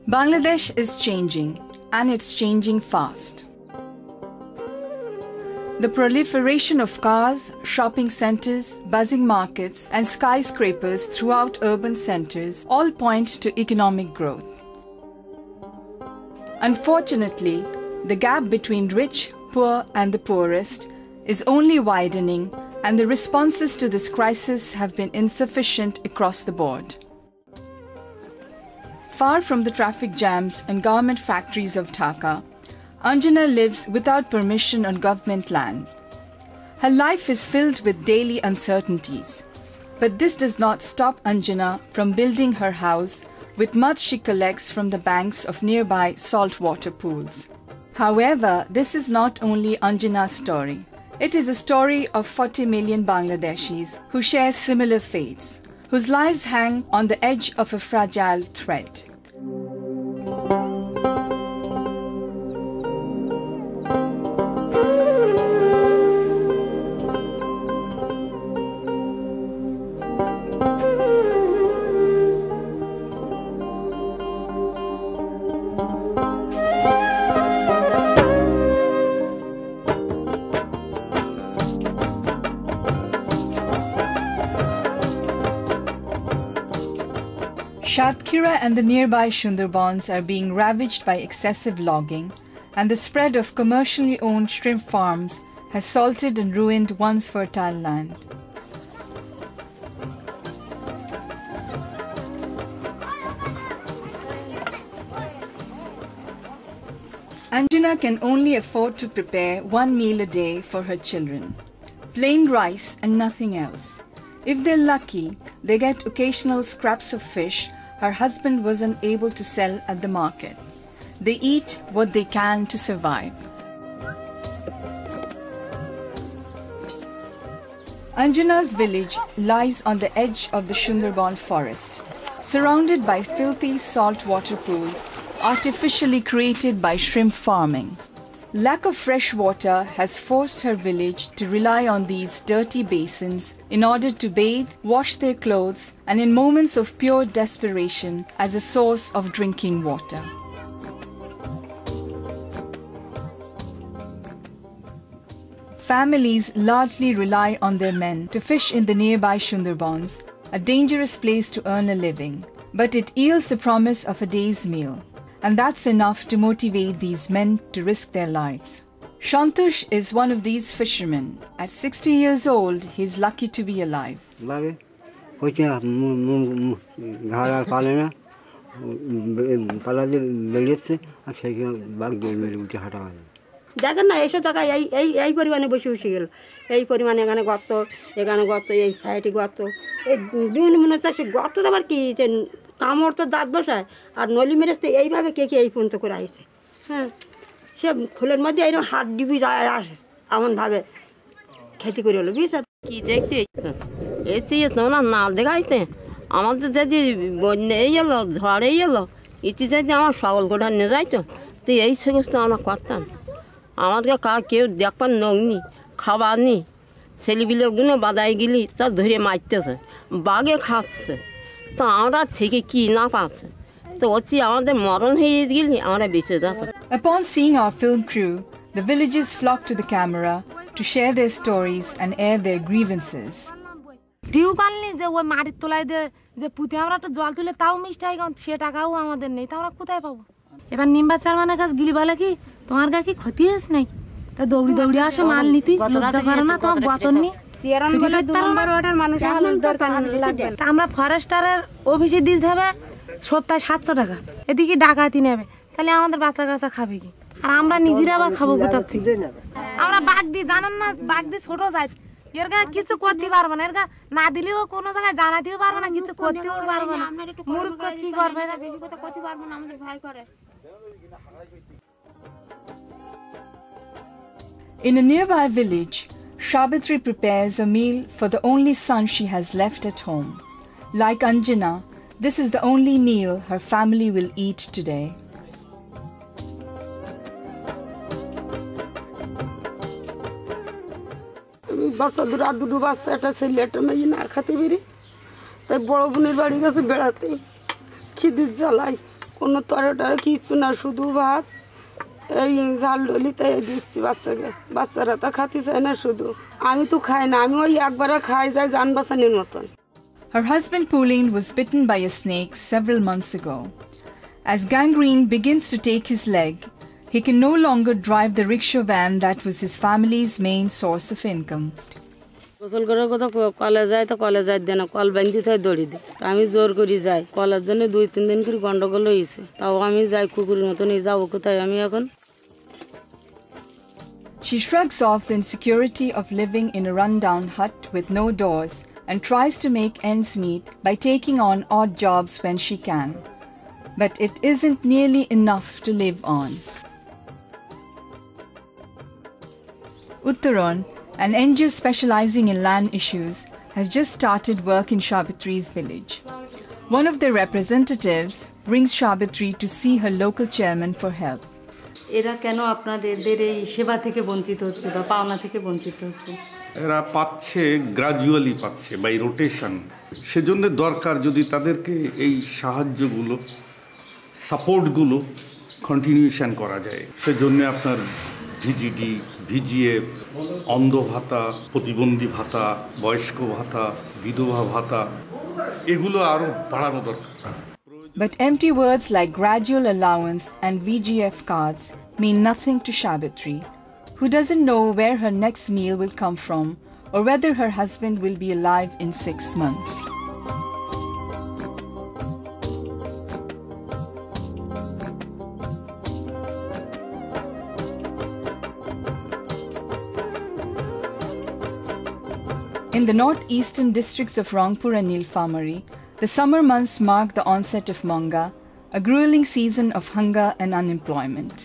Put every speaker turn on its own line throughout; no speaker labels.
Bangladesh is changing, and it's changing fast. The proliferation of cars, shopping centers, buzzing markets, and skyscrapers throughout urban centers all point to economic growth. Unfortunately, the gap between rich, poor, and the poorest is only widening, and the responses to this crisis have been insufficient across the board. Far from the traffic jams and garment factories of Dhaka, Anjana lives without permission on government land. Her life is filled with daily uncertainties. But this does not stop Anjana from building her house with mud she collects from the banks of nearby saltwater pools. However, this is not only Anjana's story. It is a story of 40 million Bangladeshis who share similar fates, whose lives hang on the edge of a fragile thread. Satkhira and the nearby Sundarbans are being ravaged by excessive logging, and the spread of commercially owned shrimp farms has salted and ruined once fertile land. Anjana can only afford to prepare one meal a day for her children, plain rice and nothing else. If they're lucky, they get occasional scraps of fish her husband wasn't able to sell at the market. They eat what they can to survive. Anjana's village lies on the edge of the Sundorban forest, surrounded by filthy saltwater pools artificially created by shrimp farming. Lack of fresh water has forced her village to rely on these dirty basins in order to bathe, wash their clothes, and in moments of pure desperation as a source of drinking water. Families largely rely on their men to fish in the nearby Sundarbans, a dangerous place to earn a living, but it yields the promise of a day's meal. And that's enough to motivate these men to risk their lives. Shantush is one of these fishermen. At 60 years old, he's lucky to be alive.
দেখেন না এইসব জায়গায় এই পরিমাণে বসে বসে গেল এই পরিমাণে এখানে গর্ত এই সাইডে গর্ত এই বিভিন্ন মনে হচ্ছে সে গর্তটা আবার কি যে কামড় তো দাঁত বসায় আর নলি মেরেছে এইভাবে কে এই পর্যন্ত করে আসছে হ্যাঁ সে ফুলের মধ্যে এইরকম হাত ডিবি যায় আসে এমনভাবে খেতে করে হলো বুঝছ
কি দেখতে এসে তোমরা নাল দেখাইতে আমাদের যদি বন্যাই এলো ঝড়েই এলো ইতি যদি আমার সকল গোটা নিয়ে যাইতো তো এই সমস্ত আমরা করতাম আমাদেরকে কেউ দেখবার নগ্নি খাবার নি ছেলেপিলেগুলো বাদাই গেলি তা ধরে মারতেছে বাঘে খাচ্ছে তো আমরা থেকে কি না পাচ্ছে তো হচ্ছে আমাদের মরণ হয়ে গেলি আমরা বেঁচে যাবো।
Upon seeing our film crew, the villagers flock to the camera to share their stories and air their grievances.
Tubewell যে ওই মাটির তলায় দিয়ে যে পুঁতে আমরা একটু জল তুলে তাও মিষ্টাই সে টাকাও আমাদের নেই তা আমরা কোথায় পাবো এবার নিম্বা চারমানের কাছে গিলি বলে কি তোমার গা কি ক্ষতি হয়েছে নাই তা দৌড়ি আসে মাল নিতি লজ্জা করে না তোমার বাতন নি আমরা ফরেস্টারের অফিসে দিতে হবে সপ্তাহে 700 টাকা এদিকে ডাকাতি নেবে তাহলে আমাদের বাচ্চা কাচ্চা খাবে কি আর আমরা নিজেরা আবার খাবো কোথার থেকে আমরা বাঘ দিই জানেন না বাঘ দিয়ে ছোট যায় এর গা কিছু করতে পারবো না এর গা না দিলেও কোনো জায়গায় জানাতেও পারবো না কিছু করতেও পারবো না মূর্খ কি করবে না বেশি কথা করতে পারবো না আমাদের ভয় করে।
In a nearby village, Shabitri prepares a meal for the only son she has left at home. Like Anjana, this is the only meal her family will eat today.
বাচ্চা দুটো বাচ্চা একটা ছেলে একটা মেয়ে না খেতে বেরি তাই বড় বোনের বাড়ি গেছে বেড়াতে খিদির জ্বালাই কোনো তরকারি কিছু না, শুধু ভাত এই ঝাল ডলিতে দিচ্ছি বাচ্চাকে। বাচ্চারা তো খাতে চায় না, শুধু আমি তো খাই না, আমি ওই একবারে খাই যাই জান বাঁচানোর মতন।
Her husband Pauline was bitten by a snake several months ago. As gangrene begins to take his leg, he can no longer drive the rickshaw van that was his family's main source of income.
গোসল করার কথা কলে যায় তো কলে যায় দেয় না, কল বান্ধি থাকে দড়ি দেয়। আমি জোর করি যাই, কলের জন্য 2-3 দিন করে গন্ডগোল হয়েছে, তাও আমি যাই কুকুরের মতন। যাবো কোথায় আমি এখন?
She shrugs off the insecurity of living in a rundown hut with no doors and tries to make ends meet by taking on odd jobs when she can. But it isn't nearly enough to live on. Uttaran, an NGO specializing in land issues, has just started work in Shabitri's village. One of their representatives brings Shabitri to see her local chairman for help.
এরা কেন আপনাদের এই সেবা থেকে বঞ্চিত হচ্ছে বা পাওনা থেকে বঞ্চিত হচ্ছে?
এরা পাচ্ছে, গ্রাজুয়ালি পাচ্ছে বাই রোটেশন। সেজন্য দরকার যদি তাদেরকে এই সাহায্যগুলো, সাপোর্টগুলো কন্টিনিউশন করা যায়। সেজন্য আপনার ভিজিডি, ভিজিএফ, অন্ধ ভাতা, প্রতিবন্ধী ভাতা, বয়স্ক ভাতা, বিধবা ভাতা, এগুলো আরও বাড়ানো দরকার।
But empty words like gradual allowance and VGF cards mean nothing to Shabitri, who doesn't know where her next meal will come from or whether her husband will be alive in 6 months. In the northeastern districts of Rangpur and Nilphamari, the summer months mark the onset of Monga, a grueling season of hunger and unemployment.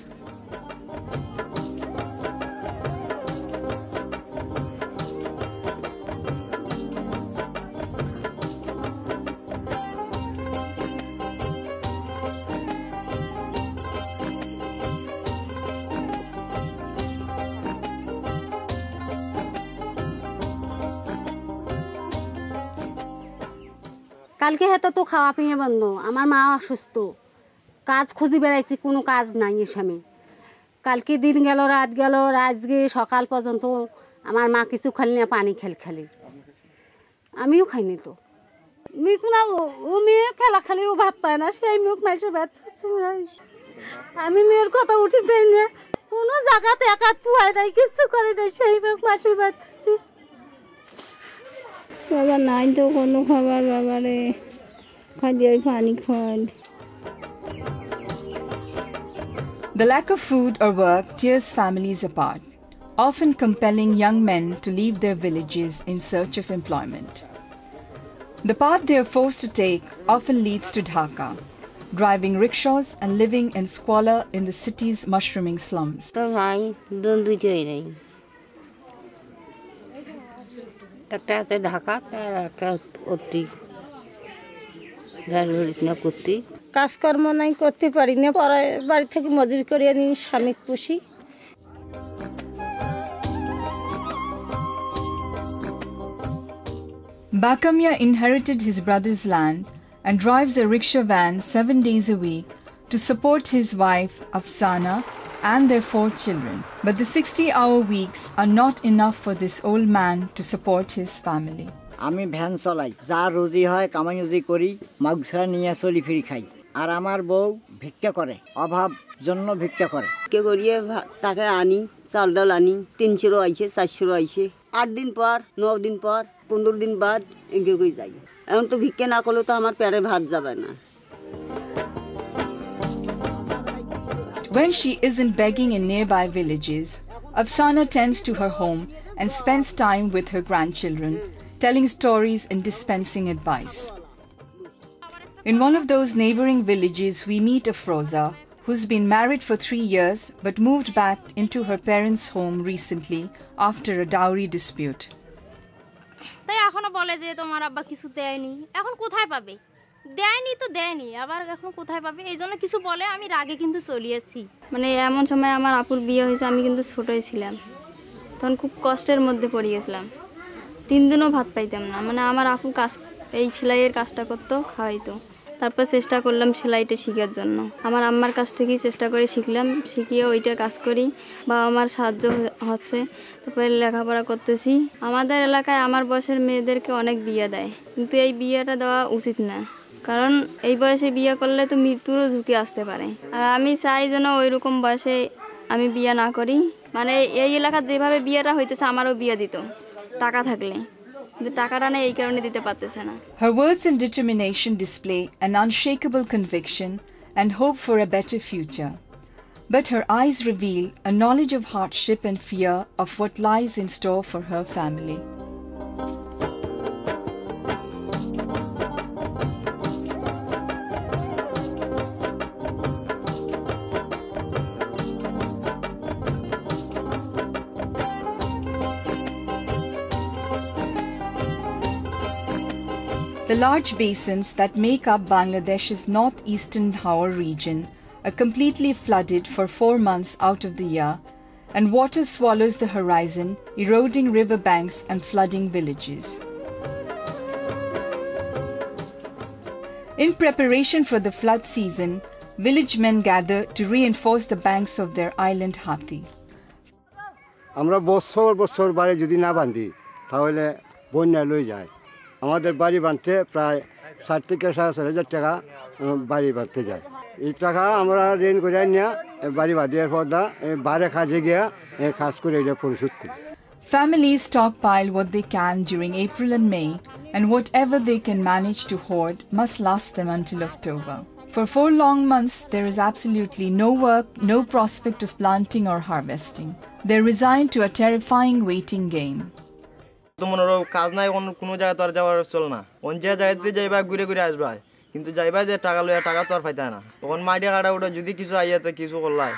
কালকে হেতো তো খাওয়া পিঁয়ে বন্ধ, আমার মা অসুস্থ, কাজ খুঁজে বেড়াইছি, কোনো কাজ নাই এসামে। কালকে দিন গেল, রাত গেল, আজকে সকাল পর্যন্ত আমার মা কিছু খালি না, পানি খেলি, আমিও খাইনি তো। মিক না ও মেয়ে খেলা খালি, ও ভাত পায় না, সেই মুখ মাইসে ভাত। আমি মেয়ের কথা উঠি পাই না, কোনো জায়গাতে একা পুয়াই নাই, কিছু করে দেয়, সেই মুখ মাসে ভাত। বাবা নাই তো কোনো খাবার, বাবারে খালি ওই পানি খাওয়াই।
The lack of food or work tears families apart, often compelling young men to leave their villages in search of employment. The path they are forced to take often leads to Dhaka, driving rickshaws and living in squalor in the city's mushrooming slums.
একটা হাতে ঢাকা, একটা অতি করতে
কাজকর্ম নাই, করতে পারি না, পরে বাড়ি থেকে মজুরি করে আনি, স্বামী পুষি।
Bakamya inherited his brother's land and drives a rickshaw van 7 days a week to support his wife Afsana and their 4 children. But the 60-hour weeks are not enough for this old man to support his family.
আমি van চালাই, যা রুজি হয় কামাই রুজি করি, মাগছা নিয়ে চলি ফিরি খাই। আর আমার বউ ভিক্ষা করে, অভাব জন্য ভিক্ষা করে।
কে করিয়ে তাকে আনি, চাল ডাল আনি, 300 আইছে, 400 আইছে, 8 দিন পর, 9 দিন পর, 15 দিন বাদ এগিয়ে গিয়ে যাই। এখন তো ভিক্ষা না করলে তো আমার পেটে ভাত যাবে না।
When she isn't begging in nearby villages, Afsana tends to her home and spends time with her grandchildren, telling stories and dispensing advice. In one of those neighboring villages, we meet Afroza, who's been married for 3 years but moved back into her parents' home recently after a dowry dispute.
তাই এখনো বলে যে তোমার আব্বা কিছু দেয়নি, এখন কোথায় পাবে? দেয়নি তো দেয়নি, আবার এখন কোথায় পাবে, এই জন্য কিছু বলে। আমি রাগে কিন্তু চলিয়েছি।
মানে এমন সময় আমার আপুর বিয়ে হয়েছে, আমি কিন্তু ছোটই ছিলাম, তখন খুব কষ্টের মধ্যে পড়ে গেছিলাম। 3 দিনও ভাত পাইতাম না। মানে আমার আপু কাজ, এই সেলাইয়ের কাজটা করতো, খাওয়াইতো, তারপর চেষ্টা করলাম সেলাইটা শেখার জন্য। আমার আম্মার কাছ থেকেই চেষ্টা করে শিখলাম, শিখিয়ে ওইটার কাজ করি, বাবা আমার সাহায্য হচ্ছে, তারপরে লেখাপড়া করতেছি। আমাদের এলাকায় আমার বয়সের মেয়েদেরকে অনেক বিয়ে দেয়, কিন্তু এই বিয়েটা দেওয়া উচিত না, কারণ এই বয়সে বিয়ে করলে তো মৃত্যুরও ঝুঁকি আসতে পারে। আর আমি চাই যেন ওই রকম বয়সে আমি বিয়ে না করি, মানে এই এলাকার যেভাবে বিয়েটা হইতেছে আমারও বিয়ে দিত টাকা থাকলে, কিন্তু টাকাটা নেই এই কারণে দিতে পারতেছে না।
Her words and determination display an unshakable conviction and hope for a better future. But her eyes reveal a knowledge of hardship and fear of what lies in store for her family. The large basins that make up Bangladesh's northeastern Howrah region are completely flooded for 4 months out of the year, and water swallows the horizon, eroding riverbanks and flooding villages. In preparation for the flood season, village men gather to reinforce the banks of their island Hathi.
আমরা বছর বাড়ি যদি না বাঁধি তাহলে বন্যা লয়ে যায়। আমাদের বাড়ি বাঁধতে প্রায় 60 থেকে 70,000 টাকা বাড়ি বাঁধতে যায়। এই টাকা আমরা ঋণ করে নিয়ে বাড়ি বাঁধিয়ার পর বাইরে কাজে গিয়ে কাজ করে এটা পরিশোধ করি।
Families stockpile what they can during April and May, and whatever they can manage to hoard must last them until October. For 4 long months, there is absolutely no work, no prospect of planting or harvesting. They're resigned to a terrifying waiting game.
তোমার কাজ নাই, কোনো জায়গায় তো আর যাওয়ার চল না, অন্য জায়গাতে যাইবা ঘুরে ঘুরে আসবা, কিন্তু যাইবা যে টাকা লইয়া টাকা তো আর পাইতায় না। তখন মাইডিয়া কাটা ওটা যদি কিছু আইয়াতে কিছু করলাই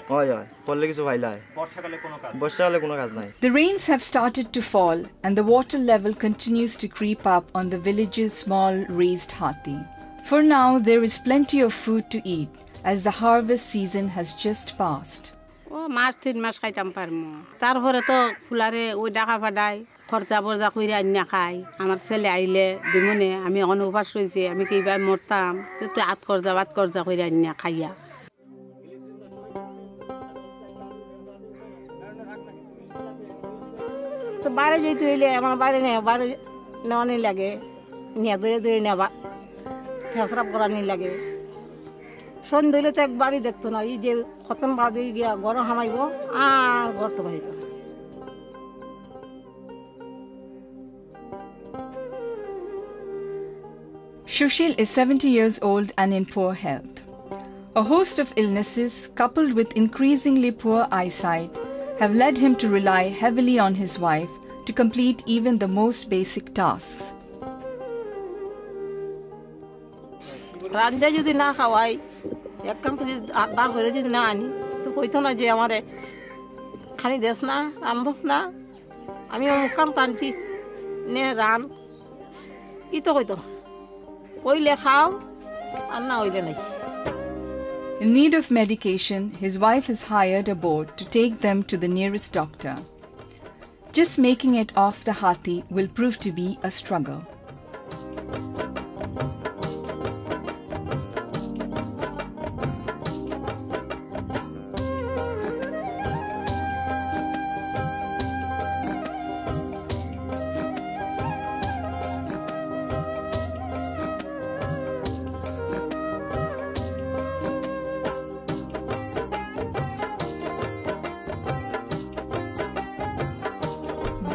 হয় করলে কিছু পাইলাই, বর্ষাকালে কোনো কাজ নাই।
The rains have started to fall and the water level continues to creep up on the village's small raised hathi. For now, there is plenty of food to eat as the harvest season has just passed.
ও মাস 3 মাস খাইতাম পারমু, তারপরে তো ফুলারে ওই ডাকা ফাটাই খরচা বরচা করে আনিয়া খাই। আমার ছেলে আইলে দিমনে আমি এখন উপাস রয়েছি, আমি কিভাবে মরতাম, তো হাত খরচা করে আনিয়া খাইয়া। তো বাইরে যেতে হইলে আমার বাইরে নেওয়া নেই লাগে, নিয়ে ধরে নেওয়া খেসরা করা নেই লাগে। সন্ধ্যে হইলে তো একবারই দেখতো না, এই যে খতন বাদে গিয়া গরম হামাইব আর ঘর তো বাহিত।
Shushil is 70 years old and in poor health. A host of illnesses, coupled with increasingly poor eyesight, have led him to rely heavily on his wife to complete even the most basic tasks.
রান্না যদি না খাওয়াই, এক কাম যদি দাঁড় করে যদি না আনি, তো কইতো না যে আমারে খানি দেশ না, রান্ধস না, আমি অমুক কাম টানছি নে রান, ই তো কইতো কইলে খাও আর না হইলে নাই।
In need of medication, his wife has hired a boat to take them to the nearest doctor. Just making it off the hathi will prove to be a struggle.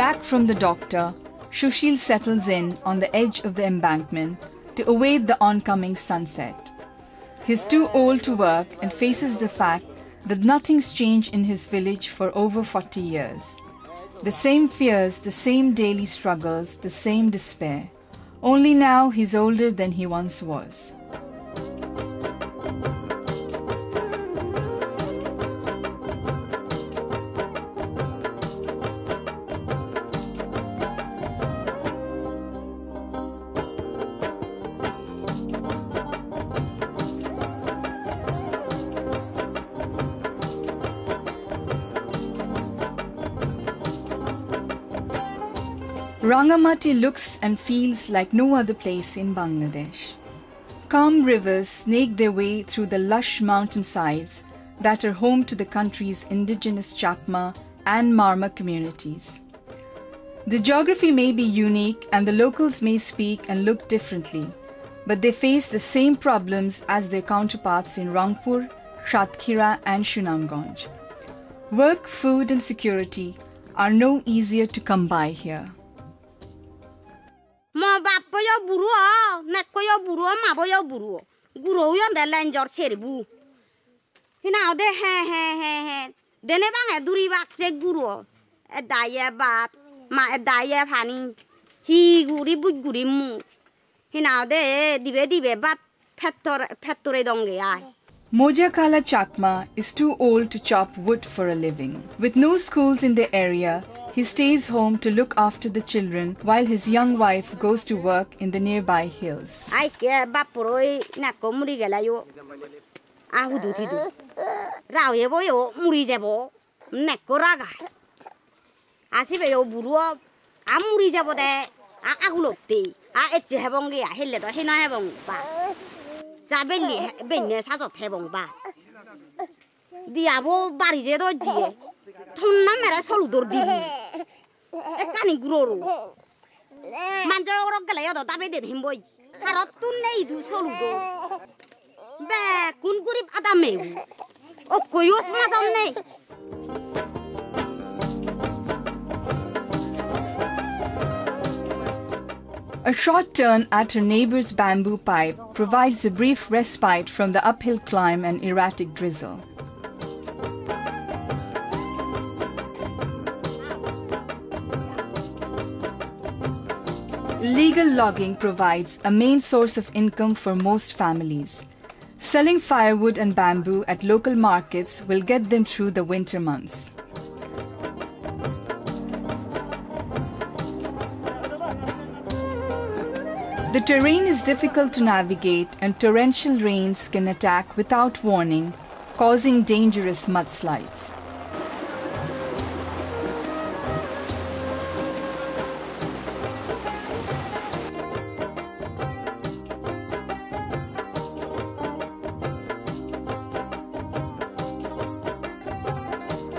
Back from the doctor, Shushil settles in on the edge of the embankment to await the oncoming sunset. He's too old to work and faces the fact that nothing's changed in his village for over 40 years. The same fears, the same daily struggles, the same despair. Only now he's older than he once was. Rangamati looks and feels like no other place in Bangladesh. Calm rivers snake their way through the lush mountainsides that are home to the country's indigenous Chakma and Marma communities. The geography may be unique and the locals may speak and look differently, but they face the same problems as their counterparts in Rangpur, Satkhira and Sunamganj. Work, food and security are no easier to come by here.
Ma bappo yo buru nekko yo buru ma bo yo buru guro yo de lenjor serbu hina de he dene bang e duri bak se guro e daye bat ma e daye phani hi guri bu guri mu hina de dibe bat fettore donge ai.
Mojakala Chakma is too old to chop wood for a living. With no schools in the area, he stays home to look after the children while his young wife goes to work in the nearby hills.
Ai ke bapuroi nakko muri gela yo ahudu tidu rao ye bo yo muri je bo nekko raga asibe yo buru a muri je bo de a ahulotti a etche hebongi a helle do hina hebong ba 자벨리 벤네 사서 대봉바 디아보 바리제도 지에 톤나메라 솔우돌디 에까니 구로로 만저로 갈래요도 답에된 힘보이 하러 뚱네이두 솔우도 배 군구립 아담메우 어코요 마졌네.
A short turn at her neighbor's bamboo pipe provides a brief respite from the uphill climb and erratic drizzle. Legal logging provides a main source of income for most families. Selling firewood and bamboo at local markets will get them through the winter months. The terrain is difficult to navigate and torrential rains can attack without warning, causing dangerous mudslides.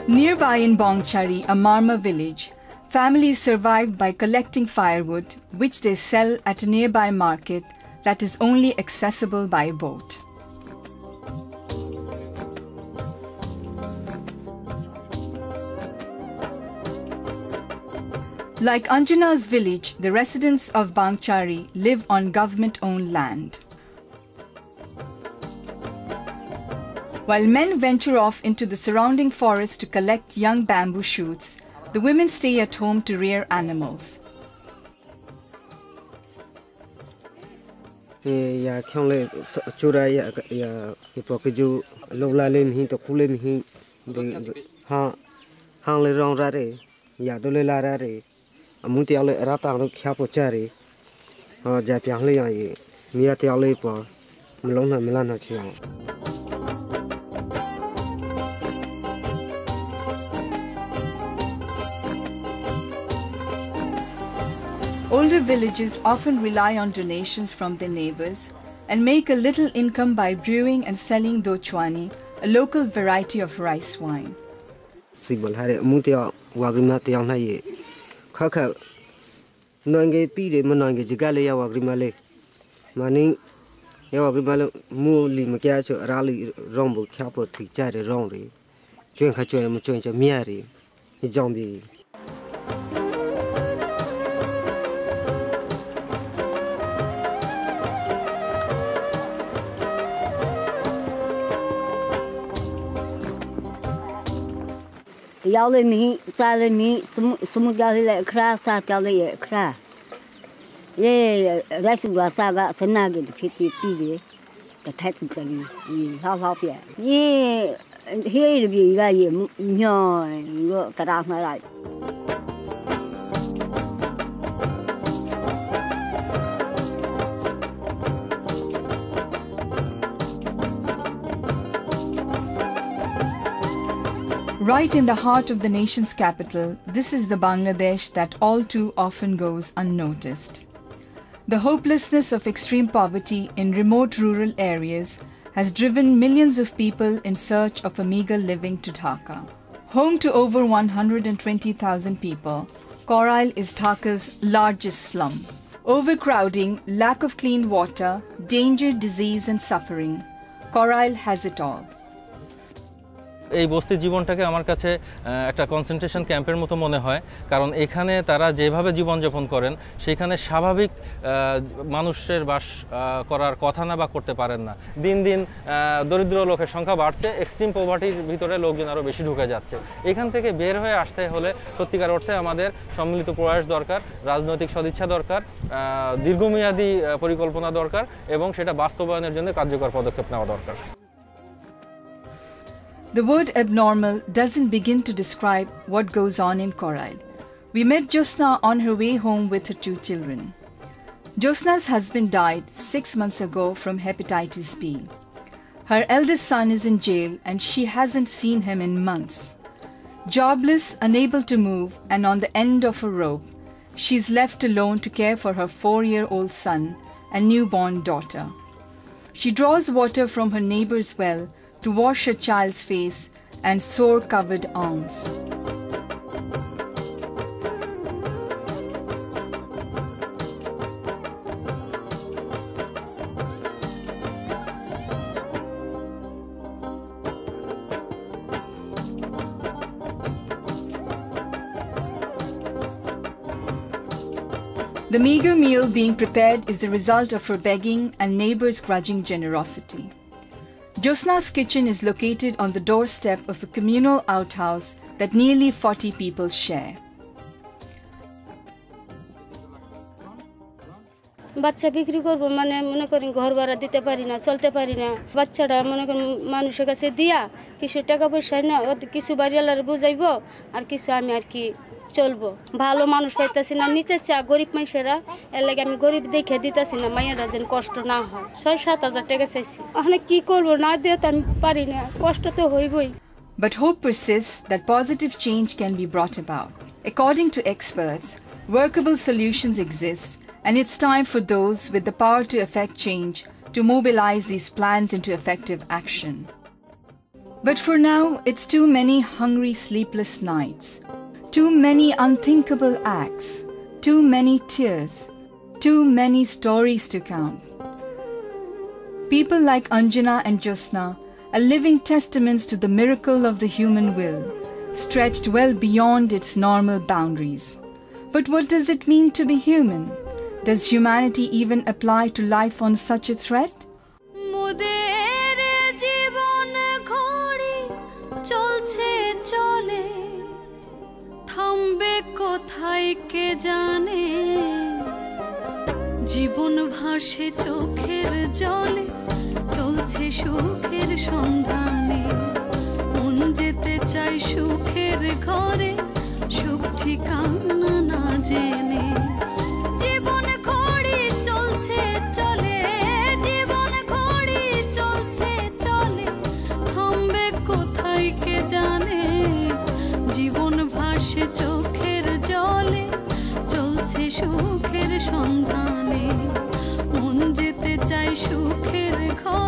Nearby in Bongchari, a Marma village, families survive by collecting firewood, which they sell at a nearby market that is only accessible by boat. Like Anjana's village, the residents of Bangchari live on government-owned land. While men venture off into the surrounding forest to collect young bamboo shoots, the women stay at home to rear animals.
Ya kyangle chura ya ipokiju lola lem hi to kulem hi ha hang le rong ra re ya do le la ra re amu ti ale ra ta no kya po cha re ha ja pyang le ya ye mi ya ti ale po mlong na mlan na chi.
Older villages often rely on donations from their neighbors and make a little income by brewing and selling dochwani, a local variety of rice wine.
Sibol hare mutia wagrima tiang na ye khakha nange pi de manange jigale ya wagrima le mani ya wagrima le mu li ma kya cho rali rombo kya po thi cha re rong re chwen kha chwen mo chwen cha mya re ni jong bi.
Yale mi, sale mi, sumu gale kra sa gale kra. Ye, rasu la saga senage de piti pide, the technically, ye how pia. Ye, here be ga ye nyo, go kara ma lai.
Right in the heart of the nation's capital, this is the Bangladesh that all too often goes unnoticed. The hopelessness of extreme poverty in remote rural areas has driven millions of people in search of a meager living to Dhaka. Home to over 120,000 people, Korail is Dhaka's largest slum. Overcrowding, lack of clean water, danger, disease and suffering. Korail has it all.
এই বস্তি জীবনটাকে আমার কাছে একটা concentration ক্যাম্পের মতো মনে হয়, কারণ এখানে তারা যেভাবে জীবনযাপন করেন সেখানে স্বাভাবিক মানুষের বাস করার কথা না বা করতে পারেন না। দিন দিন দরিদ্র লোকের সংখ্যা বাড়ছে, এক্সট্রিম পভার্টির ভিতরে লোকজন আরও বেশি ঢুকে যাচ্ছে। এখান থেকে বের হয়ে আসতে হলে সত্যিকার অর্থে আমাদের সম্মিলিত প্রয়াস দরকার, রাজনৈতিক সদিচ্ছা দরকার, দীর্ঘমেয়াদী পরিকল্পনা দরকার এবং সেটা বাস্তবায়নের জন্য কার্যকর পদক্ষেপ নেওয়া দরকার।
The word abnormal doesn't begin to describe what goes on in Korail. We met Josna on her way home with her 2 children. Josna's husband died 6 months ago from hepatitis B. Her eldest son is in jail and she hasn't seen him in months. Jobless, unable to move and on the end of a rope, she's left alone to care for her 4-year-old son and newborn daughter. She draws water from her neighbor's well to wash her child's face and sore-covered arms. The meager meal being prepared is the result of her begging and neighbors' grudging generosity. Josna's kitchen is located on the doorstep of a communal outhouse that nearly 40 people share.
বাচ্চা বিক্রি করব মানে মনে করেন ঘর ভাড়া দিতে পারি না, চলতে পারি না। বাচ্চাটা মনে করেন মানুষের কাছে দিয়া কিছু টাকা পয়সা না কিছু বাড়িওয়ালার বুঝাইবো আর কিছু আমি আর কি চলবো। ভালো মানুষ পাইতেছি না, নিতে চা গরিব মানুষেরা, এর লাগে আমি গরিব দেখে দিতেছি না, মায়েরা যেন কষ্ট না হয়। 6-7 হাজার টাকা চাইছি, ওখানে কি করবো, না দিয়ে তো আমি পারি না, কষ্ট তো হইবই।
But hope persists that positive change can be brought about. According to experts, workable solutions exist, and it's time for those with the power to effect change to mobilize these plans into effective action. But for now, it's too many hungry, sleepless nights. Too many unthinkable acts, too many tears, too many stories to count. People like Anjana and Josna are living testaments to the miracle of the human will, stretched well beyond its normal boundaries. But what does it mean to be human? Does humanity even apply to life on such a threat?
থামবে কোথায় কে জানে, জীবন ভাসে চোখের জলে, চলছে সুখের সন্ধানে, মন যেতে চাই সুখের ঘরে, সুখ ঠিকানা না জেনে। জীবন ঘড়ি চলছে চলে, জীবন ঘড়ি চলছে চলে, থামবে কোথায় কে জানে, জীবন ভাসে চোখের জলে, চলছে সুখের সন্ধানে, মন যেতে চাই সুখের ঘরে।